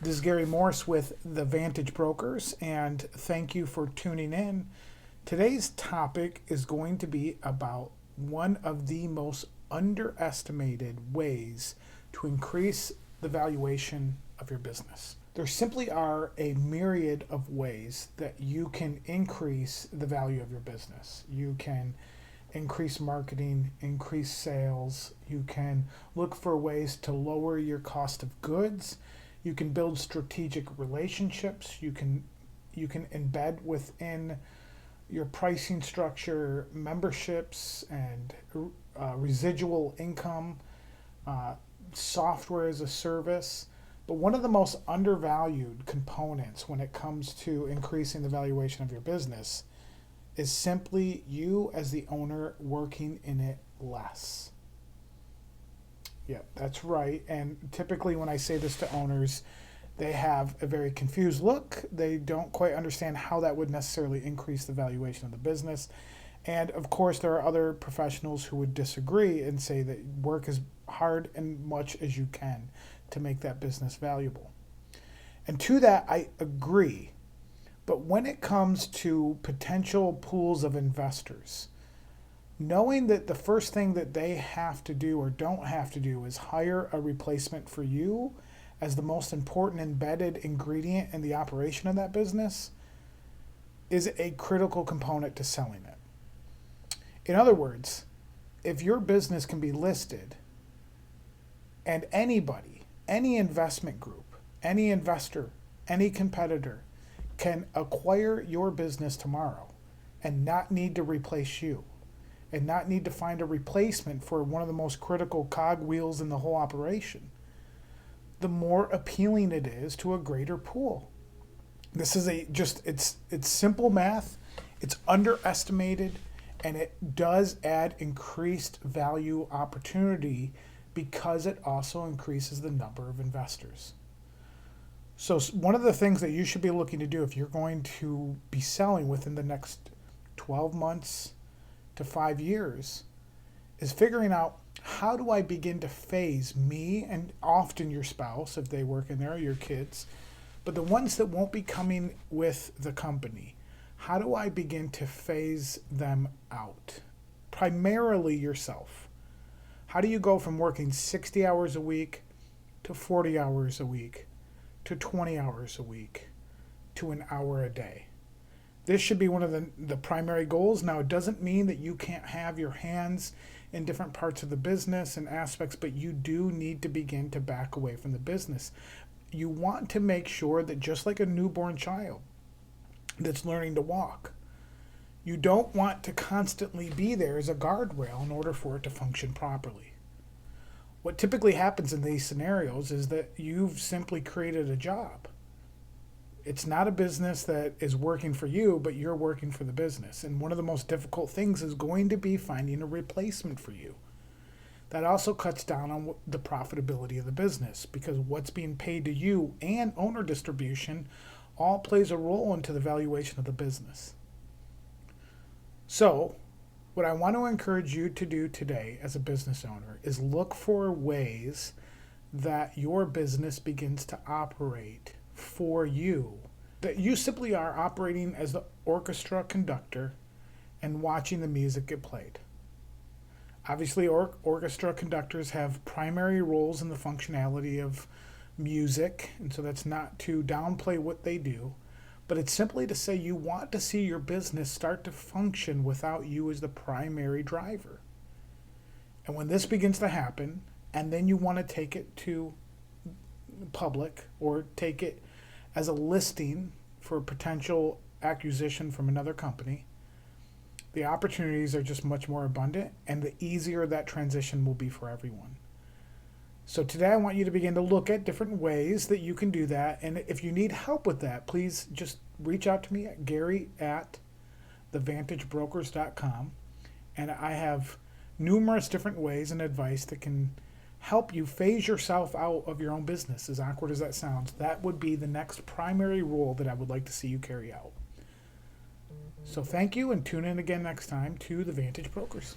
This is Gary Morse with the Vantage Brokers, and thank you for tuning in. Today's topic is going to be about one of the most underestimated ways to increase the valuation of your business. There simply are a myriad of ways that you can increase the value of your business. You can increase marketing, increase sales. You can look for ways to lower your cost of goods. You can build strategic relationships. You can embed within your pricing structure memberships and residual income, software as a service. But one of the most undervalued components when it comes to increasing the valuation of your business is simply you as the owner working in it less. Yeah, that's right. And typically when I say this to owners, they have a very confused look. They don't quite understand how that would necessarily increase the valuation of the business. And of course, there are other professionals who would disagree and say that work as hard and much as you can to make that business valuable. And to that, I agree. But when it comes to potential pools of investors, knowing that the first thing that they have to do or don't have to do is hire a replacement for you as the most important embedded ingredient in the operation of that business is a critical component to selling it. In other words, if your business can be listed and anybody, any investment group, any investor, any competitor can acquire your business tomorrow and not need to replace you, and not need to find a replacement for one of the most critical cogwheels in the whole operation, the more appealing it is to a greater pool. This is it's simple math, it's underestimated, and it does add increased value opportunity because it also increases the number of investors. So one of the things that you should be looking to do if you're going to be selling within the next 12 months to 5 years is figuring out, how do I begin to phase me and often your spouse, if they work in there, or your kids, but the ones that won't be coming with the company, how do I begin to phase them out? Primarily yourself. How do you go from working 60 hours a week to 40 hours a week to 20 hours a week to an hour a day? This should be one of the primary goals. Now, it doesn't mean that you can't have your hands in different parts of the business and aspects, but you do need to begin to back away from the business. You want to make sure that just like a newborn child that's learning to walk, you don't want to constantly be there as a guardrail in order for it to function properly. What typically happens in these scenarios is that you've simply created a job. It's not a business that is working for you, but you're working for the business. And one of the most difficult things is going to be finding a replacement for you. That also cuts down on the profitability of the business, because what's being paid to you and owner distribution all plays a role into the valuation of the business. So, what I want to encourage you to do today as a business owner is look for ways that your business begins to operate for you, that you simply are operating as the orchestra conductor and watching the music get played. Obviously, orchestra conductors have primary roles in the functionality of music, and so that's not to downplay what they do, but it's simply to say you want to see your business start to function without you as the primary driver. And when this begins to happen, and then you want to take it to public or take it as a listing for potential acquisition from another company, the opportunities are just much more abundant, and the easier that transition will be for everyone. So today I want you to begin to look at different ways that you can do that. And if you need help with that, please just reach out to me at gary@thevantagebrokers.com. And I have numerous different ways and advice that can help you phase yourself out of your own business. As awkward as that sounds, that would be the next primary role that I would like to see you carry out. So thank you, and tune in again next time to the Vantage Brokers.